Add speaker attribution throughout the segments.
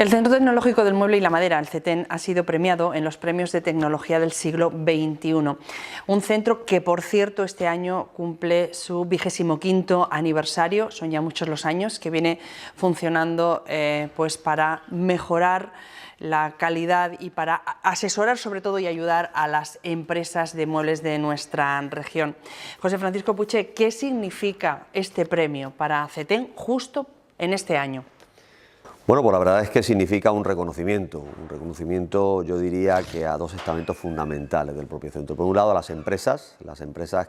Speaker 1: El Centro Tecnológico del Mueble y la Madera, el CETEM, ha sido premiado en los Premios de Tecnología del siglo XXI. Un centro que, por cierto, este año cumple su 25º aniversario. Son ya muchos los años que viene funcionando pues para mejorar la calidad y para asesorar sobre todo y ayudar a las empresas de muebles de nuestra región. José Francisco Puche, ¿qué significa este premio para CETEM justo en este año?
Speaker 2: Bueno, pues la verdad es que significa un reconocimiento yo diría que a dos estamentos fundamentales del propio centro. Por un lado, las empresas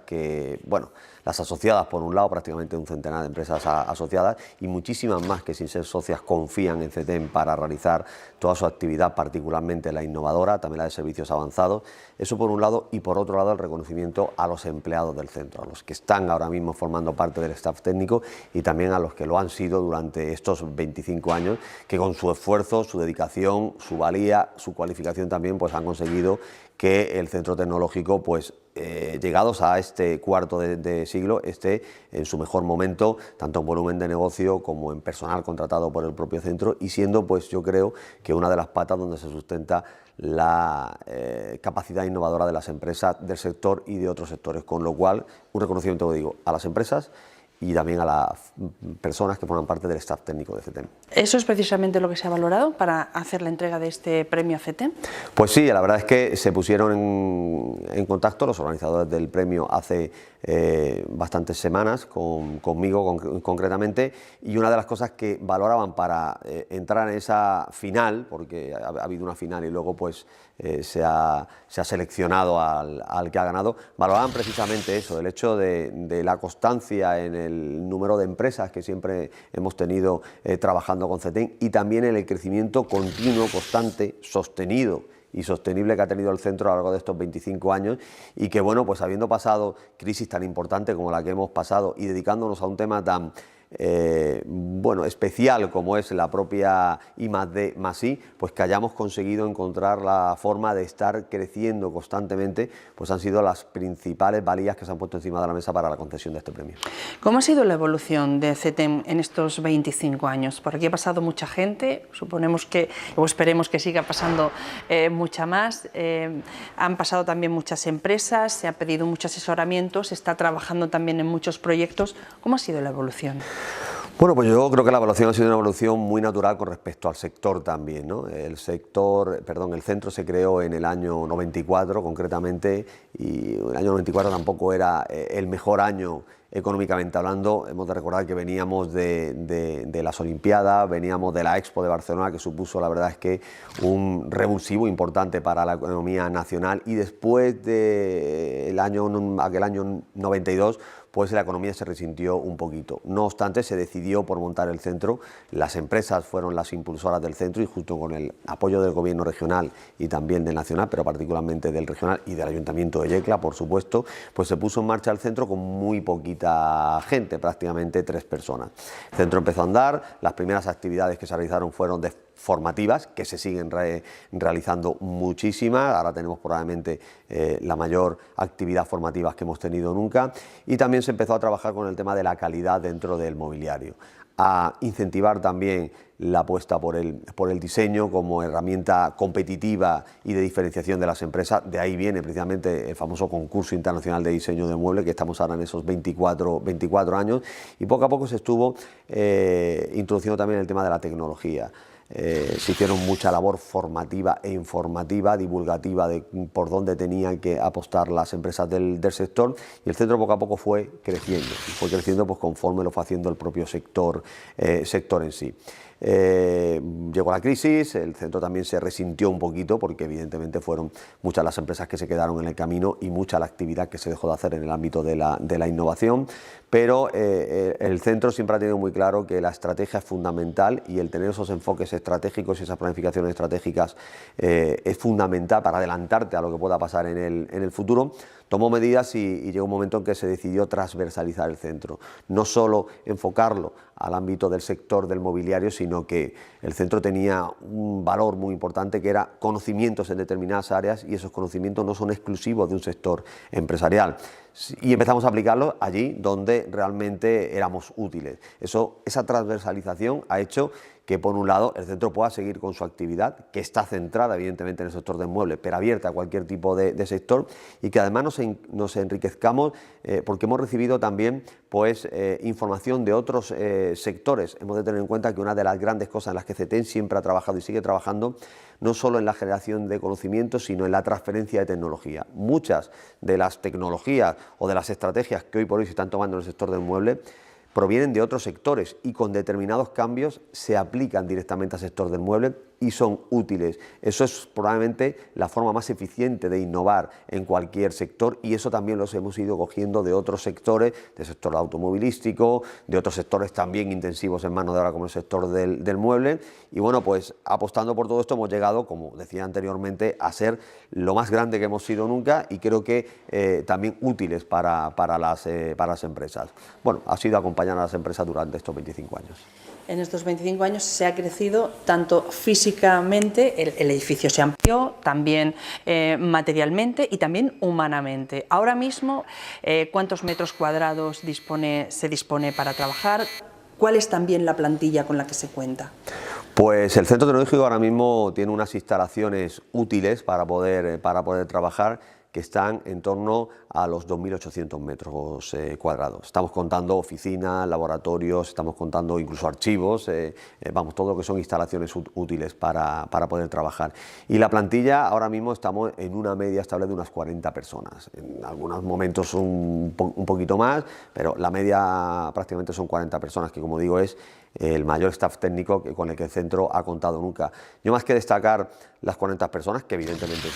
Speaker 2: que, bueno, las asociadas por un lado, prácticamente un centenar de empresas asociadas y muchísimas más que sin ser socias confían en CETEM para realizar toda su actividad, particularmente la innovadora, también la de servicios avanzados. Eso por un lado, y por otro lado el reconocimiento a los empleados del centro, a los que están ahora mismo formando parte del staff técnico y también a los que lo han sido durante estos 25 años, que con su esfuerzo, su dedicación, su valía, su cualificación también, pues han conseguido que el centro tecnológico, pues llegados a este cuarto de siglo, esté en su mejor momento, tanto en volumen de negocio como en personal contratado por el propio centro, y siendo, pues yo creo que una de las patas donde se sustenta la capacidad innovadora de las empresas del sector y de otros sectores, con lo cual un reconocimiento, digo, a las empresas y también a las personas que forman parte del staff técnico de CETEM.
Speaker 1: ¿Eso es precisamente lo que se ha valorado para hacer la entrega de este premio a CETEM?
Speaker 2: Pues sí, la verdad es que se pusieron en contacto los organizadores del premio hace bastantes semanas conmigo concretamente, y una de las cosas que valoraban para entrar en esa final, porque ha habido una final y luego pues se ha seleccionado al que ha ganado, valoraban precisamente eso, el hecho de la constancia en el número de empresas que siempre hemos tenido trabajando con CETEM, y también en el crecimiento continuo, constante, sostenido y sostenible que ha tenido el centro a lo largo de estos 25 años, y que, bueno, pues habiendo pasado crisis tan importante como la que hemos pasado y dedicándonos a un tema tan bueno, especial como es la propia I+D+I, pues que hayamos conseguido encontrar la forma de estar creciendo constantemente, pues han sido las principales valías que se han puesto encima de la mesa para la concesión de este premio.
Speaker 1: ¿Cómo ha sido la evolución de CETEM en estos 25 años? Por aquí ha pasado mucha gente, suponemos que, o esperemos que siga pasando mucha más, han pasado también muchas empresas, se ha pedido mucho asesoramiento, se está trabajando también en muchos proyectos. ¿Cómo ha sido la evolución?
Speaker 2: Bueno, pues yo creo que la evolución ha sido una evolución muy natural con respecto al sector también, ¿no? El centro se creó en el año 94 concretamente, y el año 94 tampoco era el mejor año económicamente hablando. Hemos de recordar que veníamos de las Olimpiadas, veníamos de la Expo de Barcelona, que supuso, la verdad es que, un revulsivo importante para la economía nacional, y después de aquel año 92, pues la economía se resintió un poquito. No obstante, se decidió por montar el centro, las empresas fueron las impulsoras del centro, y justo con el apoyo del gobierno regional y también del nacional, pero particularmente del regional y del Ayuntamiento de Yecla, por supuesto, pues se puso en marcha el centro con muy poquita gente, prácticamente 3 personas. El centro empezó a andar, las primeras actividades que se realizaron fueron formativas, que se siguen realizando muchísimas. Ahora tenemos probablemente la mayor actividad formativa que hemos tenido nunca, y también se empezó a trabajar con el tema de la calidad dentro del mobiliario, a incentivar también la apuesta por el diseño como herramienta competitiva y de diferenciación de las empresas. De ahí viene precisamente el famoso concurso internacional de diseño de muebles, que estamos ahora en esos 24 años, y poco a poco se estuvo introduciendo también el tema de la tecnología. Se hicieron mucha labor formativa e informativa, divulgativa, de por dónde tenían que apostar las empresas del sector, y el centro poco a poco fue creciendo pues conforme lo fue haciendo el propio sector en sí. Llegó la crisis, el centro también se resintió un poquito, porque evidentemente fueron muchas las empresas que se quedaron en el camino y mucha la actividad que se dejó de hacer en el ámbito de la innovación, pero el centro siempre ha tenido muy claro que la estrategia es fundamental, y el tener esos enfoques estratégicos y esas planificaciones estratégicas es fundamental para adelantarte a lo que pueda pasar en el futuro. Tomó medidas y llegó un momento en que se decidió transversalizar el centro, no solo enfocarlo al ámbito del sector del mobiliario, sino que el centro tenía un valor muy importante, que era conocimientos en determinadas áreas, y esos conocimientos no son exclusivos de un sector empresarial. y empezamos a aplicarlo allí donde realmente éramos útiles. Esa transversalización ha hecho que, por un lado, el centro pueda seguir con su actividad, que está centrada evidentemente en el sector del mueble, pero abierta a cualquier tipo de sector, y que además nos enriquezcamos porque hemos recibido también pues, información de otros sectores. Hemos de tener en cuenta que una de las grandes cosas en las que CETEN siempre ha trabajado y sigue trabajando, no solo en la generación de conocimiento, sino en la transferencia de tecnología. Muchas de las tecnologías o de las estrategias que hoy por hoy se están tomando en el sector del mueble provienen de otros sectores y con determinados cambios se aplican directamente al sector del mueble y son útiles. Eso es probablemente la forma más eficiente de innovar en cualquier sector, y eso también los hemos ido cogiendo de otros sectores, del sector automovilístico, de otros sectores también intensivos en mano de obra como el sector del mueble, y bueno, pues apostando por todo esto hemos llegado, como decía anteriormente, a ser lo más grande que hemos sido nunca, y creo que también útiles para las empresas. Bueno, ha sido acompañar a las empresas durante estos 25 años.
Speaker 1: En estos 25 años se ha crecido tanto físicamente, el edificio se amplió, también materialmente y también humanamente. Ahora mismo, ¿cuántos metros cuadrados se dispone para trabajar? ¿Cuál es también la plantilla con la que se cuenta?
Speaker 2: Pues el centro tecnológico ahora mismo tiene unas instalaciones útiles para poder trabajar, que están en torno a los 2.800 metros cuadrados. Estamos contando oficinas, laboratorios, estamos contando incluso archivos, vamos, todo lo que son instalaciones útiles para poder trabajar. Y la plantilla, ahora mismo estamos en una media estable de unas 40 personas. En algunos momentos un poquito más, pero la media prácticamente son 40 personas, que como digo es el mayor staff técnico con el que el centro ha contado nunca. Yo, más que destacar las 40 personas, que evidentemente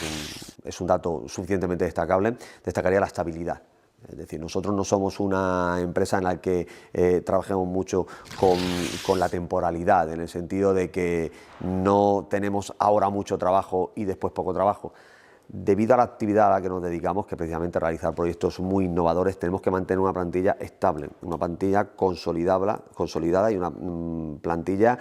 Speaker 2: es un dato suficientemente destacable, destacaría la estabilidad. Es decir, nosotros no somos una empresa en la que trabajemos mucho con la temporalidad, en el sentido de que no tenemos ahora mucho trabajo y después poco trabajo. Debido a la actividad a la que nos dedicamos, que precisamente realizar proyectos muy innovadores, tenemos que mantener una plantilla estable, una plantilla consolidada y una plantilla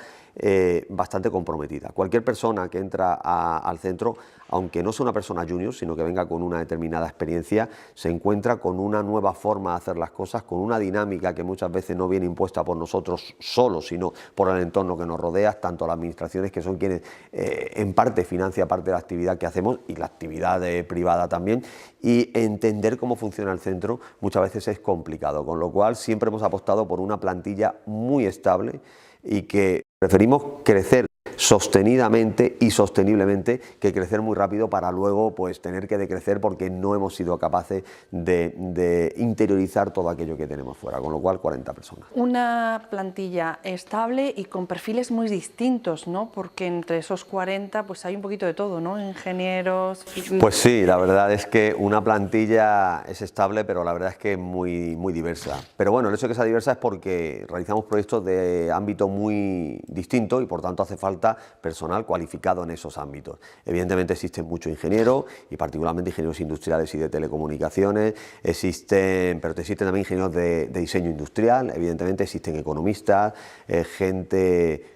Speaker 2: bastante comprometida. Cualquier persona que entra al centro, aunque no sea una persona junior, sino que venga con una determinada experiencia, se encuentra con una nueva forma de hacer las cosas, con una dinámica que muchas veces no viene impuesta por nosotros solos, sino por el entorno que nos rodea, tanto las administraciones, que son quienes en parte financian parte de la actividad que hacemos, y la actividad privada también, y entender cómo funciona el centro muchas veces es complicado, con lo cual siempre hemos apostado por una plantilla muy estable y que preferimos crecer sostenidamente y sosteniblemente que crecer muy rápido para luego pues tener que decrecer porque no hemos sido capaces de interiorizar todo aquello que tenemos fuera, con lo cual 40 personas.
Speaker 1: Una plantilla estable y con perfiles muy distintos, ¿no? Porque entre esos 40 pues hay un poquito de todo, ¿no? Ingenieros...
Speaker 2: Pues sí, la verdad es que una plantilla es estable, pero la verdad es que es muy diversa. Pero bueno, el hecho de que sea diversa es porque realizamos proyectos de ámbito muy distinto y por tanto hace falta personal cualificado en esos ámbitos. Evidentemente existen muchos ingenieros y particularmente ingenieros industriales y de telecomunicaciones, pero existen también ingenieros de diseño industrial, evidentemente existen economistas, gente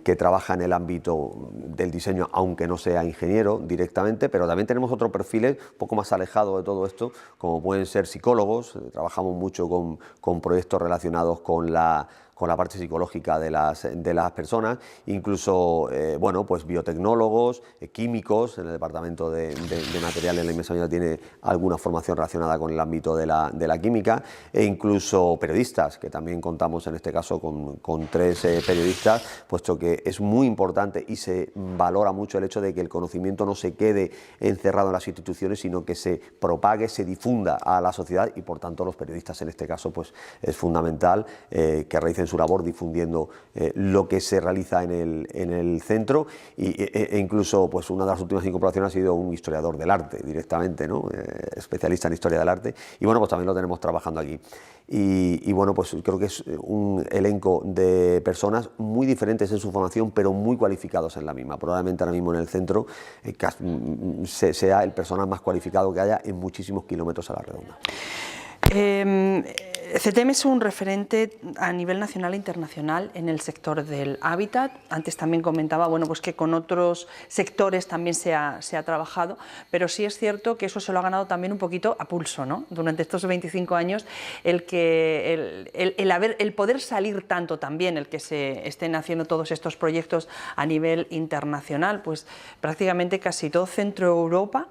Speaker 2: que trabaja en el ámbito del diseño, aunque no sea ingeniero directamente, pero también tenemos otros perfiles un poco más alejados de todo esto, como pueden ser psicólogos. Trabajamos mucho con proyectos relacionados con la parte psicológica de las personas, incluso bueno, pues biotecnólogos, químicos. En el departamento de materiales la inmensa mayoría tiene alguna formación relacionada con el ámbito de la química, e incluso periodistas, que también contamos en este caso con 3 periodistas, puesto que es muy importante y se valora mucho el hecho de que el conocimiento no se quede encerrado en las instituciones, sino que se propague, se difunda a la sociedad, y por tanto los periodistas en este caso pues es fundamental que realicen su labor difundiendo lo que se realiza en el centro, e incluso pues una de las últimas incorporaciones ha sido un historiador del arte directamente, ¿no? Especialista en historia del arte, y bueno, pues también lo tenemos trabajando aquí. Y bueno, pues creo que es un elenco de personas muy diferentes en su formación, pero muy cualificados en la misma. Probablemente ahora mismo en el centro sea el personal más cualificado que haya en muchísimos kilómetros a la redonda.
Speaker 1: CTM es un referente a nivel nacional e internacional en el sector del hábitat. Antes también comentaba, bueno, pues que con otros sectores también se ha trabajado, pero sí es cierto que eso se lo ha ganado también un poquito a pulso, ¿no? Durante estos 25 años, el poder salir tanto también, el que se estén haciendo todos estos proyectos a nivel internacional, pues prácticamente casi todo Centro Europa,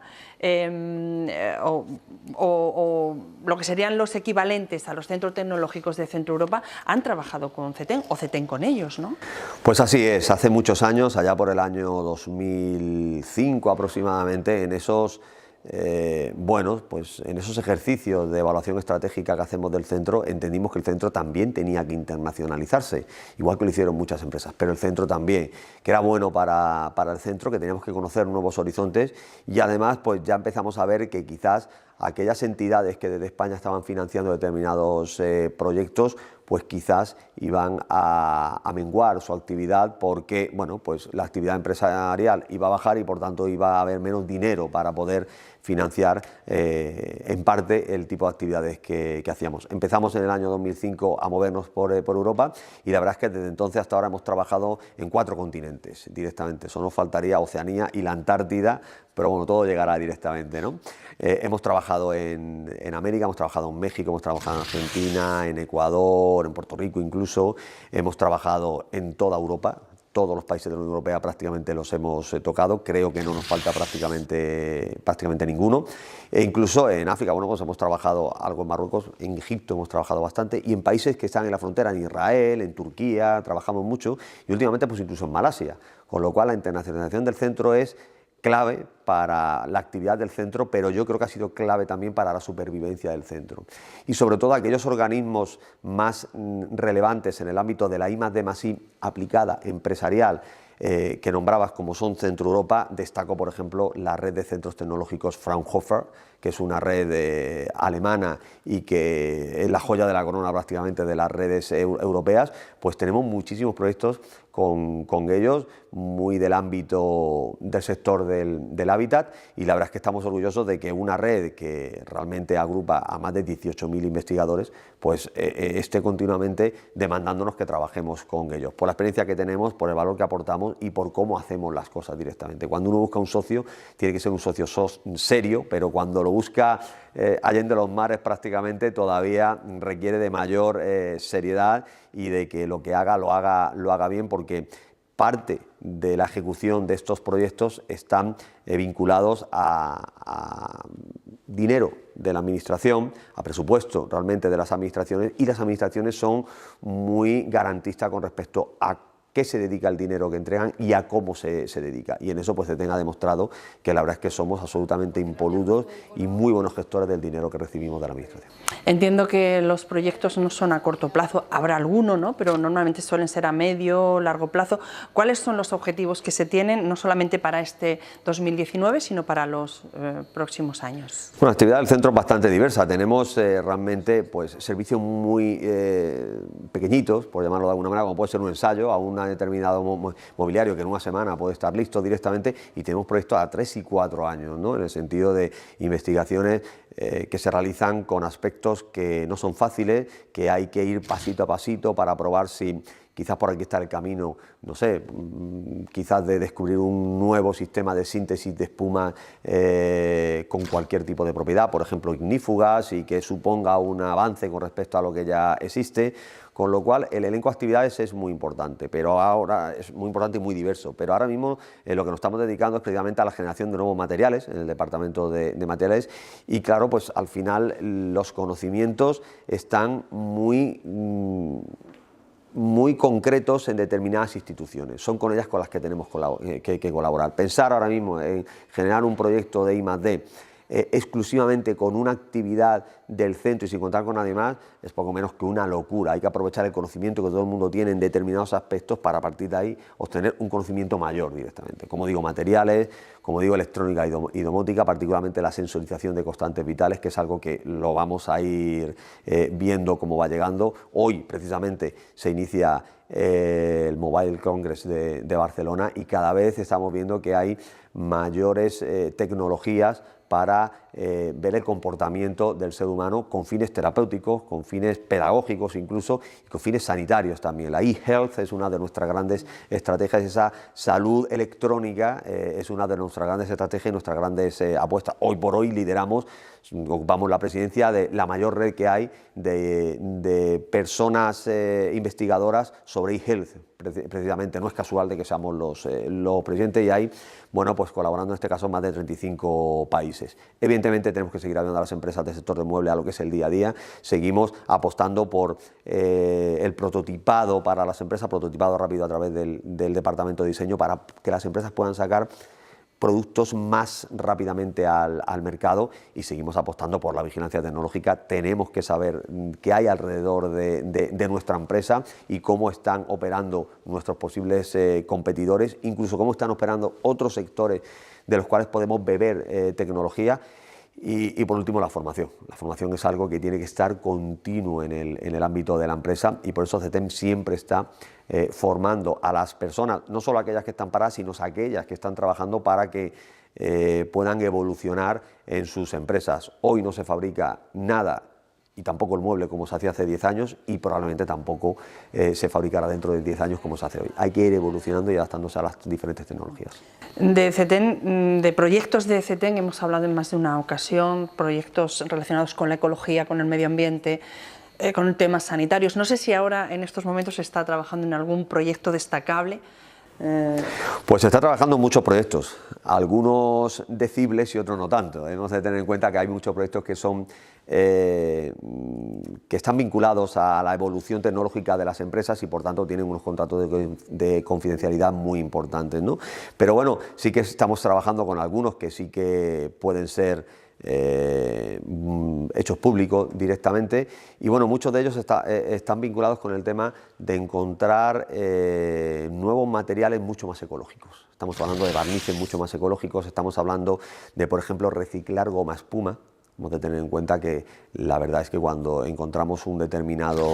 Speaker 1: o lo que serían los equivalentes a los centros tecnológicos de Centro Europa, han trabajado con CETEN o CETEN con ellos, ¿no?
Speaker 2: Pues así es, hace muchos años, allá por el año 2005 aproximadamente, en esos en esos ejercicios de evaluación estratégica que hacemos del centro, entendimos que el centro también tenía que internacionalizarse, igual que lo hicieron muchas empresas, pero el centro también, que era bueno para el centro, que teníamos que conocer nuevos horizontes, y además pues ya empezamos a ver que quizás aquellas entidades que desde España estaban financiando determinados proyectos, pues quizás iban a menguar su actividad porque, bueno, pues la actividad empresarial iba a bajar y por tanto iba a haber menos dinero para poder financiar en parte el tipo de actividades que hacíamos. Empezamos en el año 2005 a movernos por Europa y la verdad es que desde entonces hasta ahora hemos trabajado en 4 continentes directamente. Solo nos faltaría Oceanía y la Antártida, pero bueno, todo llegará directamente, ¿no? Hemos trabajado en América, hemos trabajado en México, hemos trabajado en Argentina, en Ecuador, en Puerto Rico incluso, hemos trabajado en toda Europa. Todos los países de la Unión Europea prácticamente los hemos tocado, creo que no nos falta prácticamente ninguno. E incluso en África, bueno, pues hemos trabajado algo en Marruecos, en Egipto hemos trabajado bastante y en países que están en la frontera, en Israel, en Turquía, trabajamos mucho y últimamente pues incluso en Malasia, con lo cual la internacionalización del centro es clave para la actividad del centro, pero yo creo que ha sido clave también para la supervivencia del centro. Y sobre todo aquellos organismos más relevantes en el ámbito de la I+D+I aplicada, empresarial, que nombrabas como son Centro Europa, destaco por ejemplo la red de centros tecnológicos Fraunhofer, que es una red alemana y que es la joya de la corona prácticamente de las redes europeas, pues tenemos muchísimos proyectos con ellos, muy del ámbito del sector del hábitat, y la verdad es que estamos orgullosos de que una red que realmente agrupa a más de 18.000 investigadores, pues esté continuamente demandándonos que trabajemos con ellos, por la experiencia que tenemos, por el valor que aportamos y por cómo hacemos las cosas directamente. Cuando uno busca un socio, tiene que ser un socio serio, pero cuando lo busca allende los mares prácticamente todavía requiere de mayor seriedad y de que lo que haga lo haga bien, porque parte de la ejecución de estos proyectos están vinculados a dinero de la administración, a presupuesto realmente de las administraciones, y las administraciones son muy garantistas con respecto a qué se dedica el dinero que entregan y a cómo se dedica. Y en eso pues CETEN ha demostrado que la verdad es que somos absolutamente impolutos y muy buenos gestores del dinero que recibimos de la administración.
Speaker 1: Entiendo que los proyectos no son a corto plazo, habrá alguno, ¿no? Pero normalmente suelen ser a medio, largo plazo. ¿Cuáles son los objetivos que se tienen, no solamente para este 2019, sino para los próximos años?
Speaker 2: Bueno, la actividad del centro es bastante diversa. Tenemos realmente pues, servicios muy pequeñitos, por llamarlo de alguna manera, como puede ser un ensayo a un determinado mobiliario que en una semana puede estar listo directamente, y tenemos proyectos a 3 y 4 años, ¿no? En el sentido de investigaciones que se realizan con aspectos que no son fáciles, que hay que ir pasito a pasito para probar si quizás por aquí está el camino, no sé, quizás de descubrir un nuevo sistema de síntesis de espuma con cualquier tipo de propiedad, por ejemplo ignífugas, y que suponga un avance con respecto a lo que ya existe. Con lo cual el elenco de actividades es muy importante, pero ahora es muy importante y muy diverso, pero ahora mismo lo que nos estamos dedicando es precisamente a la generación de nuevos materiales en el departamento de materiales, y claro, pues al final los conocimientos están muy concretos en determinadas instituciones, son con ellas con las que tenemos que colaborar. Pensar ahora mismo en generar un proyecto de I+D exclusivamente con una actividad del centro y sin contar con nadie más es poco menos que una locura. Hay que aprovechar el conocimiento que todo el mundo tiene en determinados aspectos para a partir de ahí obtener un conocimiento mayor directamente. Como digo, materiales, como digo, electrónica y domótica, particularmente la sensorización de constantes vitales, que es algo que lo vamos a ir viendo cómo va llegando. Hoy precisamente se inicia el Mobile Congress de Barcelona, y cada vez estamos viendo que hay mayores tecnologías para ver el comportamiento del ser humano con fines terapéuticos, con fines pedagógicos incluso, y con fines sanitarios también. La e-health es una de nuestras grandes estrategias, esa salud electrónica es una de nuestras grandes estrategias y nuestras grandes apuestas. Hoy por hoy ocupamos la presidencia de la mayor red que hay de personas investigadoras sobre e-health. Precisamente no es casual de que seamos los presidentes, y hay, bueno, pues colaborando en este caso más de 35 países. Evidentemente tenemos que seguir ayudando a las empresas del sector de mueble a lo que es el día a día. Seguimos apostando por el prototipado para las empresas, prototipado rápido a través del departamento de diseño, para que las empresas puedan sacar productos más rápidamente al mercado, y seguimos apostando por la vigilancia tecnológica. Tenemos que saber qué hay alrededor de nuestra empresa y cómo están operando nuestros posibles competidores, incluso cómo están operando otros sectores de los cuales podemos beber tecnología. Y por último, la formación. La formación es algo que tiene que estar continuo en el ámbito de la empresa, y por eso CETEM siempre está formando a las personas, no solo aquellas que están paradas, sino aquellas que están trabajando para que puedan evolucionar en sus empresas. Hoy no se fabrica nada, y tampoco el mueble, como se hacía hace 10 años, y probablemente tampoco se fabricará dentro de 10 años como se hace hoy. Hay que ir evolucionando y adaptándose a las diferentes tecnologías.
Speaker 1: De CETEN, de proyectos de CETEN hemos hablado en más de una ocasión, proyectos relacionados con la ecología, con el medio ambiente, con temas sanitarios. No sé si ahora en estos momentos se está trabajando en algún proyecto destacable.
Speaker 2: Pues se está trabajando en muchos proyectos, algunos decibles y otros no tanto. Hemos de tener en cuenta que hay muchos proyectos que están vinculados a la evolución tecnológica de las empresas, y por tanto tienen unos contratos de confidencialidad muy importantes, ¿no? Pero bueno, sí que estamos trabajando con algunos que sí que pueden ser hechos públicos directamente, y bueno, muchos de ellos están vinculados con el tema de encontrar nuevos materiales mucho más ecológicos. Estamos hablando de barnices mucho más ecológicos, estamos hablando de, por ejemplo, reciclar goma espuma. Hemos de tener en cuenta que la verdad es que cuando encontramos un determinado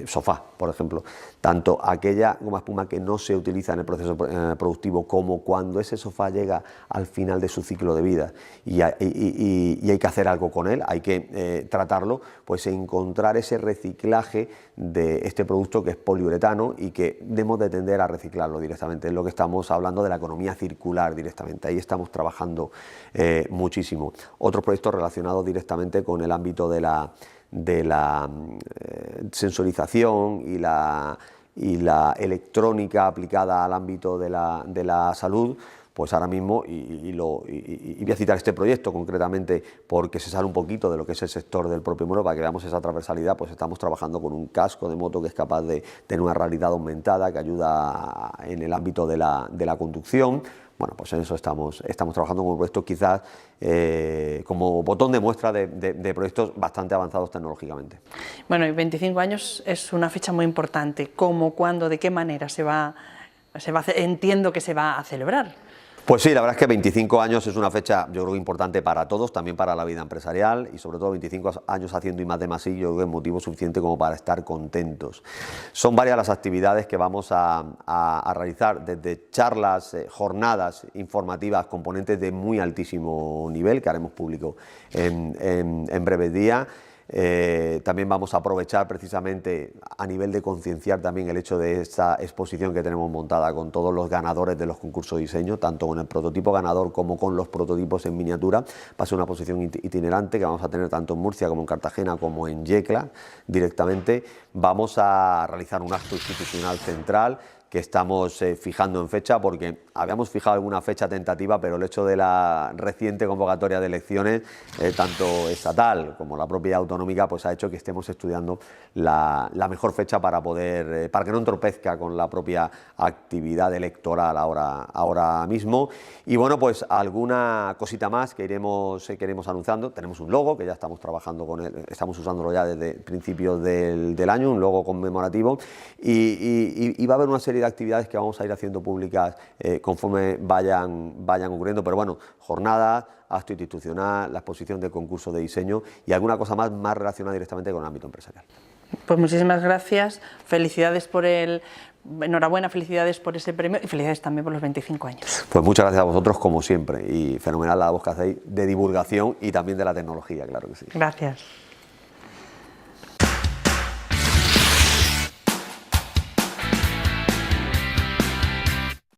Speaker 2: sofá, por ejemplo, tanto aquella goma espuma que no se utiliza en el proceso productivo, como cuando ese sofá llega al final de su ciclo de vida y hay que hacer algo con él, hay que tratarlo, pues encontrar ese reciclaje de este producto que es poliuretano y que debemos de tender a reciclarlo directamente. Es lo que estamos hablando de la economía circular directamente. Ahí estamos trabajando muchísimo. Otros proyectos relacionados directamente con el ámbito de la sensorización y la electrónica aplicada al ámbito de la salud, pues ahora mismo, y voy a citar este proyecto concretamente porque se sale un poquito de lo que es el sector del propio mueble, para que veamos esa transversalidad. Pues estamos trabajando con un casco de moto que es capaz de tener una realidad aumentada que ayuda en el ámbito de la conducción. Bueno, pues en eso estamos trabajando como proyectos, quizás como botón de muestra de proyectos bastante avanzados tecnológicamente.
Speaker 1: Bueno, y 25 años es una fecha muy importante. ¿Cómo, cuándo, de qué manera entiendo que se va a celebrar?
Speaker 2: Pues sí, la verdad es que 25 años es una fecha, yo creo, importante para todos, también para la vida empresarial, y sobre todo 25 años haciendo I+D+I, yo creo que es motivo suficiente como para estar contentos. Son varias las actividades que vamos a realizar, desde charlas, jornadas informativas, componentes de muy altísimo nivel que haremos público en breves días. También vamos a aprovechar precisamente a nivel de concienciar también el hecho de esta exposición que tenemos montada con todos los ganadores de los concursos de diseño, tanto con el prototipo ganador como con los prototipos en miniatura. Va a ser una exposición itinerante que vamos a tener tanto en Murcia como en Cartagena como en Yecla directamente. Vamos a realizar un acto institucional central que estamos fijando en fecha, porque habíamos fijado alguna fecha tentativa, pero el hecho de la reciente convocatoria de elecciones, tanto estatal como la propia autonómica, pues ha hecho que estemos estudiando la mejor fecha para que no entorpezca con la propia actividad electoral ahora mismo. Y bueno, pues alguna cosita más que iremos anunciando. Tenemos un logo que ya estamos trabajando con él, estamos usándolo ya desde principios del año, un logo conmemorativo, y va a haber una serie de actividades que vamos a ir haciendo públicas conforme vayan ocurriendo, pero bueno, jornadas, acto institucional, la exposición del concurso de diseño y alguna cosa más relacionada directamente con el ámbito empresarial.
Speaker 1: Pues muchísimas gracias, felicidades por enhorabuena, felicidades por ese premio y felicidades también por los 25 años.
Speaker 2: Pues muchas gracias a vosotros como siempre y fenomenal la voz que hacéis de divulgación y también de la tecnología, claro que sí.
Speaker 1: Gracias.